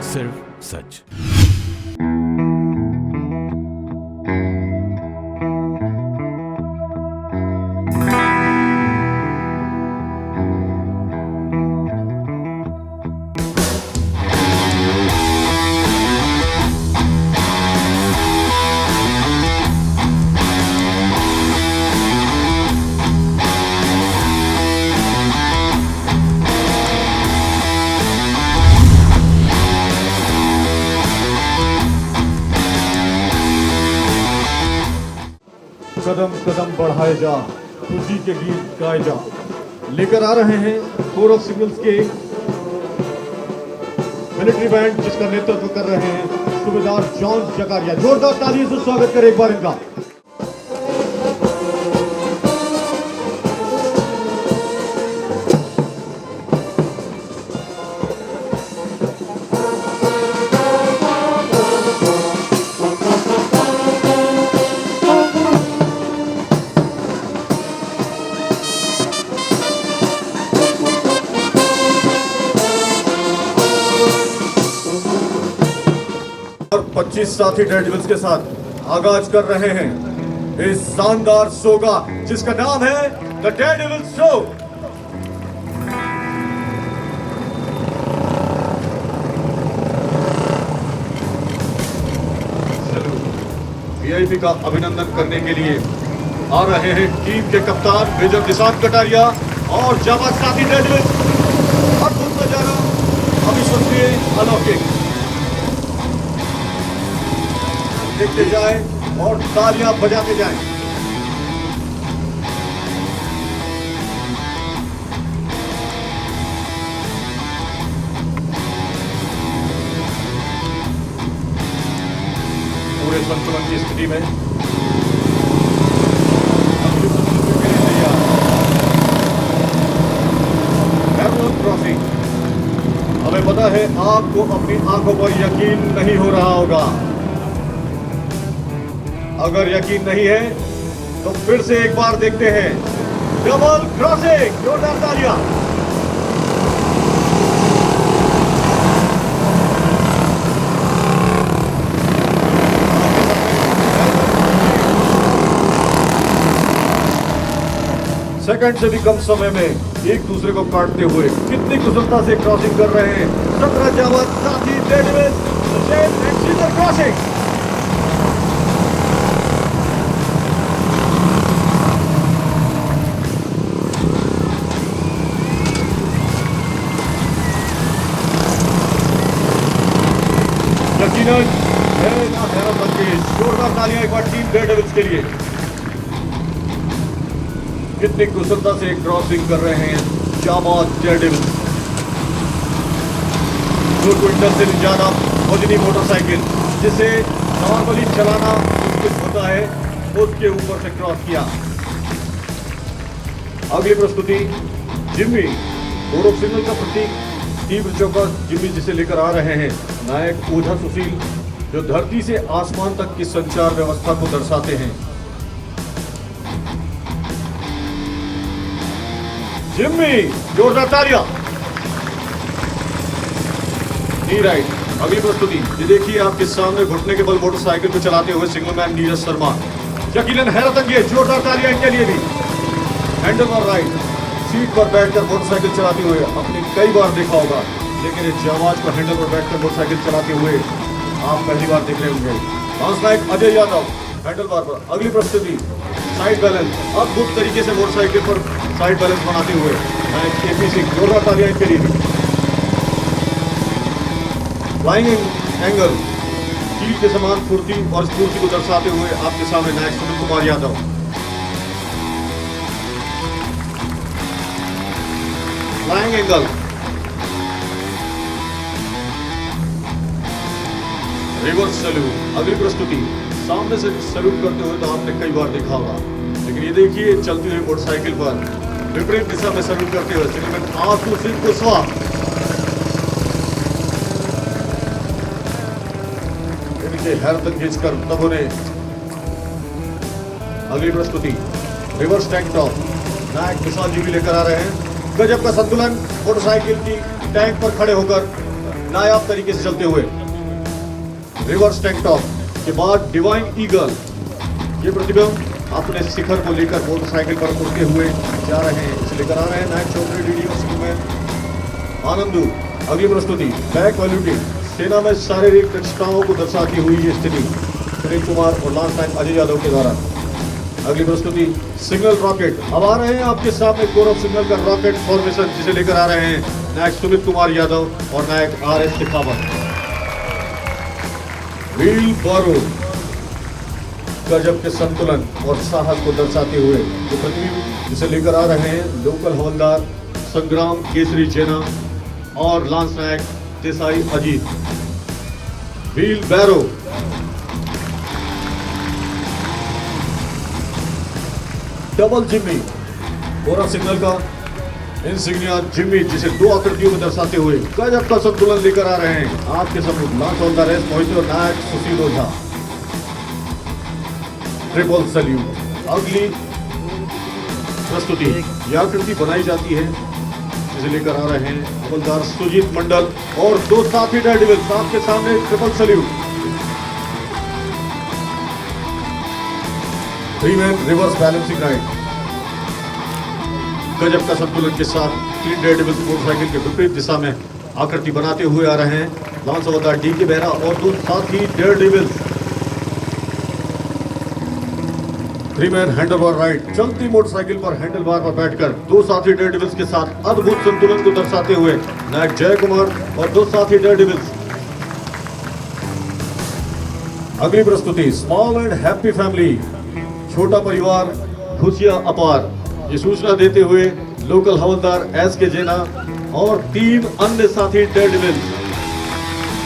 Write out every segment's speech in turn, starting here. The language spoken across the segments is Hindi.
सिर्फ सच। कदम कदम बढ़ाए जा, खुशी के गीत गाए जा। लेकर आ रहे हैं कोर ऑफ सिग्नल्स के मिलिट्री बैंड, जिसका नेतृत्व कर रहे हैं सूबेदार जॉन जकारिया। जोरदार तालियों से स्वागत करें एक बार इनका। और 25 साथी डेयरडेविल्स के साथ आगाज कर रहे हैं इस शानदार शो का, जिसका नाम है द डेयरडेविल शो। वीआईपी का अभिनंदन करने के लिए आ रहे हैं टीम के कप्तान मेजर निशांत कटारिया और जाबाज साथी डेयरडेविल्स। अद्भुत नजारा, अविश्वसनीय, अलौकिक। देखते जाएं और तालियां बजाते जाएं। पूरे संतुलन की स्थिति में क्रॉसिंग। हमें पता है आपको अपनी आंखों पर यकीन नहीं हो रहा होगा। अगर यकीन नहीं है तो फिर से एक बार देखते हैं। डबल क्रॉसिंग, जोरदार तालियां। सेकंड से भी कम समय में एक दूसरे को काटते हुए कितनी कुशलता से क्रॉसिंग कर रहे हैं 17 जाबाज साथी डेयरडेविल्स। क्रॉसिंग यकीनन हैरत अंगेज। जोरदार तालियां एक बार टीम डेयरडेविल्स के लिए। कितनी कुशलता से क्रॉसिंग कर रहे हैं जाबाज डेयरडेविल्स। 2 क्विंटल से ज्यादा वजनी मोटरसाइकिल, जिसे नॉर्मली चलाना मुश्किल होता है, उसके ऊपर से क्रॉस किया। अगली प्रस्तुति जिम्मी, कोर ऑफ सिग्नल का प्रतीक तीव्र चौकस जिम्मी, जिसे लेकर आ रहे हैं नायक ओझा सुशील, जो धरती से आसमान तक की संचार व्यवस्था को दर्शाते हैं। जिम्मी, जोरदार तालियां। नी राइट। अगली प्रस्तुति ये देखिए आपके सामने घुटने के बल मोटरसाइकिल को चलाते हुए सिग्नलमैन नीरज शर्मा। यकीनन हैरत अंगेज। जोरदार तालियां इनके लिए भी। हैंडल पर राइट, सीट पर बैठकर मोटरसाइकिल चलाते हुए आपने कई बार देखा होगा, लेकिन इस जाबाज को हैंडल पर बैठकर मोटरसाइकिल चलाते हुए आप पहली बार देख रहे होंगे। लांस नायक अजय यादव हैंडल बार पर। अगली प्रस्तुति साइड बैलेंस, अद्भुत तरीके से मोटरसाइकिल पर साइड बैलेंस बनाते हुए नायक केपी सिंह। जोरदार तालियां इनके लिए। फ्लाइंग एंगल, कील के समान फुर्ती और स्फूर्ति को दर्शाते हुए आपके सामने Naik Sunil Kumar Yadav. Flying angle, reverse salute. अगली प्रस्तुति सामने से सैल्यूट करते हुए तो आपने कई बार देखा होगा, लेकिन ये देखिए चलती हुई मोटरसाइकिल पर विपरीत दिशा में सैल्यूट करते हुए सिग्नलमैन आशु सिंह कुशवाहा। इनके हैरत अंगेज कर तबों ने। अगली प्रस्तुति रिवर्स टैंक टॉप, नायक विशाल जी भी लेकर आ रहे हैं। गजब का संतुलन मोटरसाइकिल की टैंक पर खड़े होकर नायाब तरीके से चलते हुए। रिवर्स टैंक टॉप के बाद डिवाइन ईगल, ये प्रतिबिंब अपने शिखर को लेकर मोटरसाइकिल पर उड़ते हुए जा रहे हैं। इसे लेकर आ रहे हैं नायक चौधरी डीडी में आनंदू। अगली प्रस्तुति बैक वैल्यूटिंग, सेना में शारीरिक दक्षताओं को दर्शाती हुई ये स्थिति सुनील कुमार और लांस नायक अजय यादव के द्वारा। अगली प्रस्तुति सिग्नल रॉकेट, अब आ रहे हैं आपके सामने कोर ऑफ सिग्नल का रॉकेट फॉर्मेशन, जिसे लेकर आ रहे हैं नायक सुमित कुमार यादव और नायक RS शेखावत। व्हील बारो, गजब के संतुलन और साहस को दर्शाते हुए जो प्रतिबिंब, जिसे लेकर आ रहे हैं लोकल हवलदार संग्राम केसरी जेना और लांस नायक देसाई अजीत। व्हील बैरो, डबल जिम्मी, कोरा सिग्नल का इंसिग्निया जिम्मी, जिसे दो आकृतियों में दर्शाते हुए गजब का संतुलन लेकर आ रहे हैं आपके सम्मुख लांस हवलदार एस मोहित और नायक सुशील ओझा। Triple salute. अगली प्रस्तुति यह आकृति बनाई जाती है, जिसे लेकर आ रहे हैं हवलदार सुजीत मंडल और दो साथी डेयरडेविल्स आपके सामने। Triple salute, 3-man reverse balancing ride, गजब का संतुलन के साथ 3 डेयरडेविल्स मोटरसाइकिल के विपरीत दिशा में आकृति बनाते हुए आ रहे हैं लांस हवलदार DK बेहरा और दो साथी डेयरडेविल्स। 3-man हैंडलबार राइड, चलती मोटरसाइकिल पर हैंडलबार पर बैठकर दो साथी डेयरडेविल्स के साथ अद्भुत संतुलन को दर्शाते हुए नायक जय कुमार और दो साथी डेयरडेविल्स। अगली प्रस्तुति स्मॉल एंड हैप्पी फैमिली, छोटा परिवार खुशियां अपार, ये सूचना देते हुए लोकल हवलदार SK जेना और 3 अन्य साथी डेयरडेविल्स।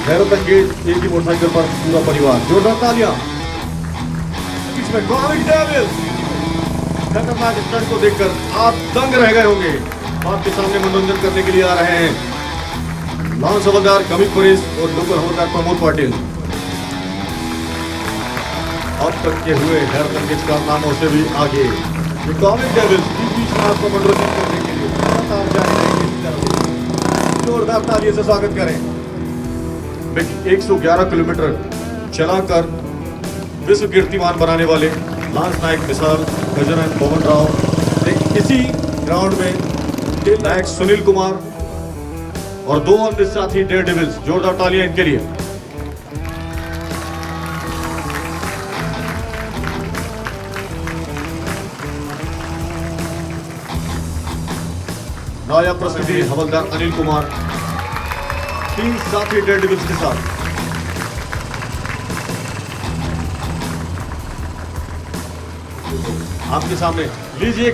हैरत अंगेज एक ही मोटरसाइकिल पर पूरा परिवार। जोरदार तालियां। इसमें कॉमिक डेविल्स, खतरनाक स्टंट को देखकर आप दंग रह गए होंगे। आपके सामने मनोरंजन करने के लिए आ रहे हैं लांस हवलदार कमिक परेश और लोकल हवलदार प्रमोद पाटिल। अब तक के हुए हैरत अंगेज कारनामों से भी आगे ये कॉमिक डेविल्स बीच बीच में आपको मनोरंजन करने के लिए लगातार जारी रहेंगे। जोरदार तालियों से स्वागत करें। 111 किलोमीटर चलाकर विश्व कीर्तिमान बनाने वाले लांस नायक विशाल गजानन पवन राव, इसी ग्राउंड में नायक सुनील कुमार और दो अन्य साथी डेयरडेविल्स। जोरदार तालियां इनके लिए। नायक प्रस्तुति हवलदार अनिल कुमार 3 साथी डेयरडेविल्स के साथ। आपके सामने लीजिए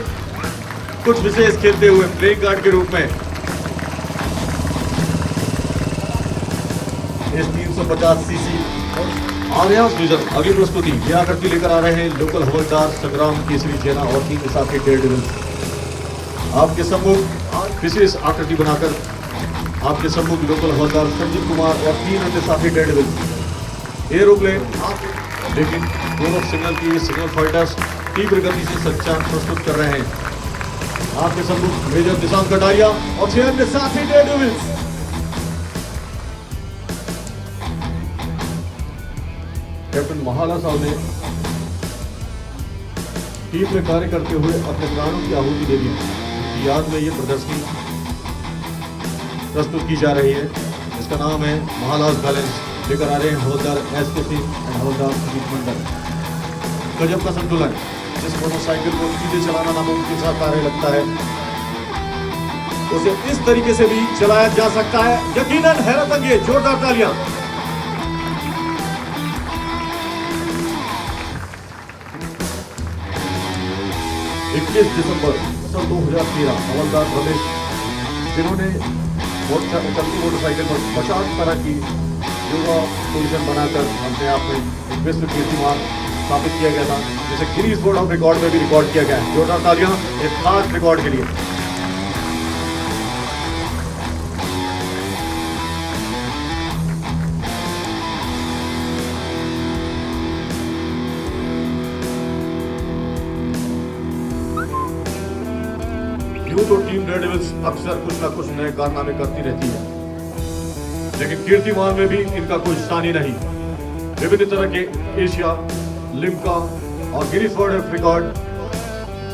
कुछ विशेष खेलते हुए प्लेइंग कार्ड के रूप में इस 350 सीसी आर्यास विजन। अगली प्रस्तुति यह आकृति लेकर आ रहे हैं लोकल हवलदार संग्राम केसरी जेना और 3 साथी डेयरडेविल्स। आपके सम्मुख विशेष आकृति बनाकर आपके सम्मुख लोकल हवलदार संजीव कुमार और 3 अन्य साथी डेयरडेविल्स। एरोप्लेन लेकिन दोनों सिग्नल की सिग्नल फाइटर्स तीव्र गति से संचार प्रस्तुत कर रहे हैं। आपके सम्मुख मेजर निशांत कटारिया और 6 अन्य साथी डेयरडेविल्स। कैप्टन महाला साहब ने टीम में कार्य करते हुए अपने प्राणों की आहुति दे दी। उनकी याद में ये प्रदर्शनी प्रस्तुत की जा रही है, इसका नाम है महालास बैलेंस। लेकर आ रहे हैं हवलदार SK सिंह और हवलदार सुजीत मंडल। गजब का संतुलन, जिस मोटरसाइकिल को सीधे चलाना नामुमकिन सा कार्य लगता है, उसे इस तरीके से भी चलाया जा सकता है। यकीनन हैरत अंगेज। जोरदार तालियां। दिसंबर 2013 हवलदार रमेश, जिन्होंने चलती मोटरसाइकिल पर 50 तरह की योगा पोजीशन बनाकर अपने आप में एक विश्व कीर्तिमान स्थापित किया गया था, जिसे गिनीज बुक ऑफ रिकॉर्ड में भी रिकॉर्ड किया गया है। जोरदार तालियां एक खास रिकॉर्ड के लिए। यूथ और टीम डेयरडेविल्स अक्सर कुछ ना कुछ नए कारनामे करती रहती है। लेकिन कीर्तिमान में भी इनका कोई सानी नहीं। विभिन्न तरह के एशिया, लिम्का और गिनीज वर्ल्ड ऑफ रिकॉर्ड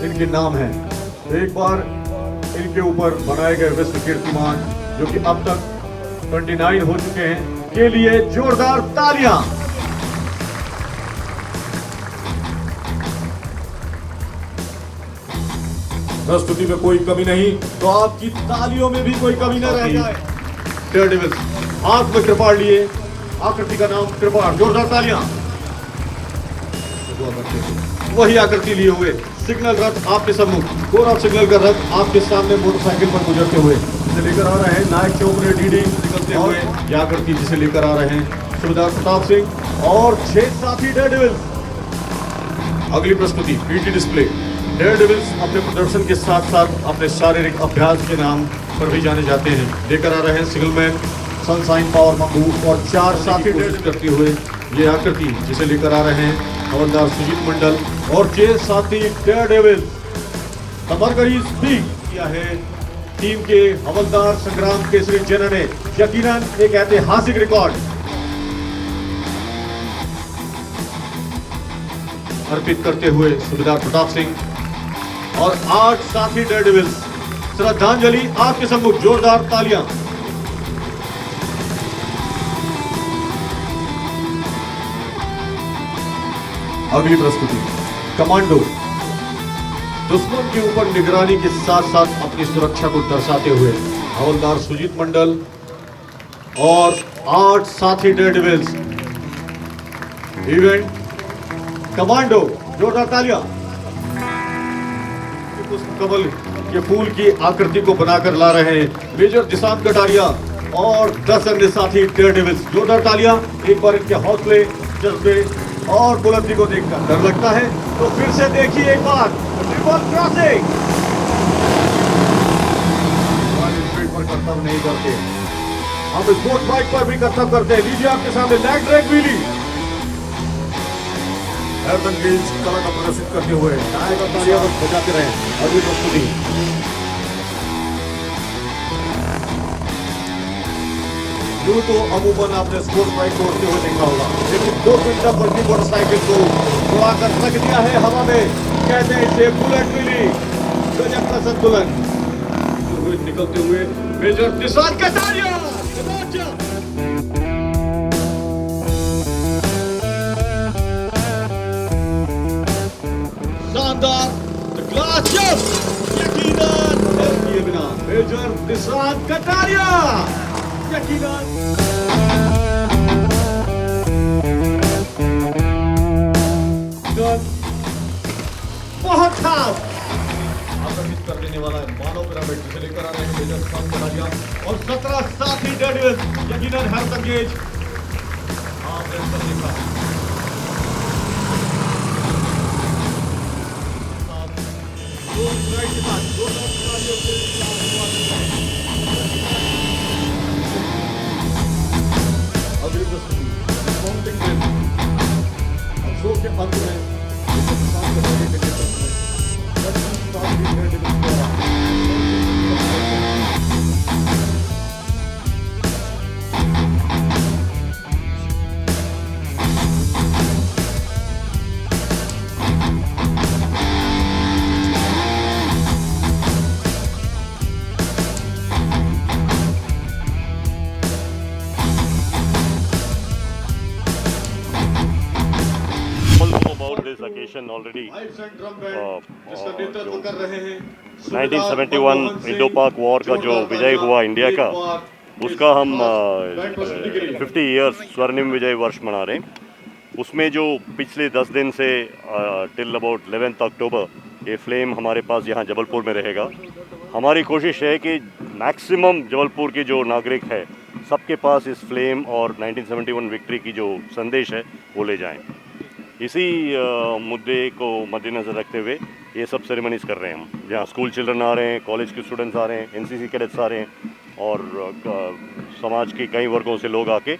इनके नाम हैं। तो एक बार इनके ऊपर बनाए गए विश्व कीर्तिमान, जो कि अब तक 29 हो चुके हैं, के लिए जोरदार तालियां। प्रस्तुति में कोई कमी नहीं, तो आपकी तालियों में भी कोई कमी न रह जाए। डेयरडेविल्स हाथ में कृपाण लिए, आकृति का नाम कृपाण, जोरदार तालियां। वही आकृति लिए हुए सिग्नल रथ आपके सम्मुख, कोर सिग्नल का रथ आपके सामने मोटरसाइकिल पर गुजरते हुए जिसे लेकर आ रहे हैं नायक चौक ने डीडी निकलते हुए, यह आकृति जिसे लेकर आ रहे हैं सुबेदार प्रताप सिंह और 6 साथी डेयरडेविल्स। अगली प्रस्तुति पीटी डिस्प्ले। डेयरडेविल्स अपने प्रदर्शन के साथ साथ अपने शारीरिक अभ्यास के नाम पर भी जाने जाते हैं। लेकर आ रहे हैं सिंगलमैन, सनशाइन पावर मंगू और 4 साथी कोशिश करते हुए ये आकृति जिसे लेकर आ रहे हैं हवलदार सुजीत मंडल और 6 साथी डेयरडेविल्स। तमरगरी स्पीक किया है टीम के हवलदार संग्राम केसरी जेना ने यकीनन एक ऐतिहासिक रिकॉर्ड अर्पित करते हुए सुबेदार प्रताप सिंह और 8 साथी डेयरडेविल्स। श्रद्धांजलि आपके सम्मुख, जोरदार तालियां। अगली प्रस्तुति कमांडो। दुश्मन के ऊपर निगरानी के साथ साथ अपनी सुरक्षा को दर्शाते हुए हवलदार सुजीत मंडल और 8 साथी डेयरडेविल्स। इवेंट कमांडो, जोरदार तालियां। कमल के फूल की आकृति को बनाकर ला रहे हैं मेजर दिशांत कटारिया और 10 अन्य साथी डेयरडेविल्स। जोरदार तालियां। एक बार इनके हौसले, जज्बे और बुलंदी को देखकर डर लगता है, तो फिर से देखिए एक बार ट्रिपल क्रॉसिंग। स्पीड पर कर्तव्य नहीं करते, हम स्पोर्ट्स बाइक पर भी कर्तव्य करते हैं। लीजिए आपके सामने lag drag wheelie. Airgun gauge कला का प्रदर्शित करते हुए नायक और तालियां बजाते रहे। अगली प्रस्तुति यूं तो अमूमन आपने स्पोर्ट्स बाइक को उड़ते हुए देखा होगा, लेकिन 2 क्विंटल पर की मोटरसाइकिल को उड़ाकर रख दिया है हवा में। कहते हैं इसे बुलेट व्हीली। गजब का संतुलन निकलते हुए मेजर दिशांत कटारिया। शानदार ग्लास जंप, यकीनन किए बिना मेजर दिशांत कटारिया, यकीनन बहुत खास आकर्षित कर देने वाला है मानव पिरामिड जिसे लेकर आ रहे हैं मेजर दिशांत कटारिया और 17 साथी डेयरडेविल्स। यकीनन हर संगेज आपने देखा। अगली प्रस्तुति काउंटिंग गेम। शो के अंत में occasion already. जिसका नेतृत्व कर रहे हैं 1971 इंडो पाक वॉर का जो विजय हुआ इंडिया का, उसका हम 50 इयर्स स्वर्णिम विजय वर्ष मना रहे हैं। उसमें जो पिछले 10 दिन से टिल अबाउट 11 अक्टूबर ये फ्लेम हमारे पास यहाँ जबलपुर में रहेगा। हमारी कोशिश है कि मैक्सिमम जबलपुर के जो नागरिक है सबके पास इस फ्लेम और 1971 विक्ट्री की जो संदेश है वो ले जाएं। इसी मुद्दे को मद्देनज़र रखते हुए ये सब सेरेमनीज़ कर रहे हैं हम, जहाँ स्कूल चिल्ड्रन आ रहे हैं, कॉलेज के स्टूडेंट्स आ रहे हैं, एनसीसी कैडेट्स आ रहे हैं और समाज के कई वर्गों से लोग आके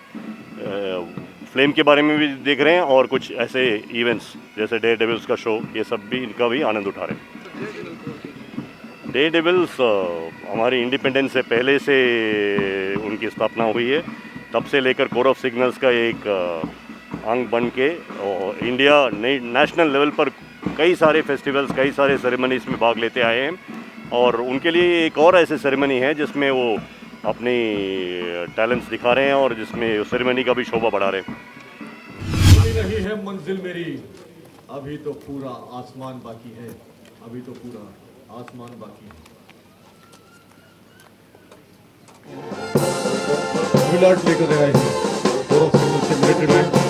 फ्लेम के बारे में भी देख रहे हैं और कुछ ऐसे इवेंट्स जैसे डेयरडेविल्स का शो, ये सब भी इनका भी आनंद उठा रहे हैं। डेयरडेविल्स हमारी इंडिपेंडेंस से पहले से उनकी स्थापना हुई है। तब से लेकर कोर ऑफ सिग्नल्स का एक अंग बन के और इंडिया नेशनल लेवल पर कई सारे फेस्टिवल्स, कई सारे सेरेमनीज में भाग लेते आए हैं। और उनके लिए एक और ऐसे सेरेमनी है जिसमें वो अपनी टैलेंट्स दिखा रहे हैं और जिसमें सेरेमनी का भी शोभा बढ़ा रहे हैं। पूरी नहीं है मंजिल मेरी, अभी तो पूरा आसमान बाकी है, अभी तो पूरा आसमान बाकी है। विराट लेकर आए हैं कोर ऑफ सिग्नल से मिलिट्री बैंड।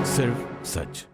सिर्फ सच।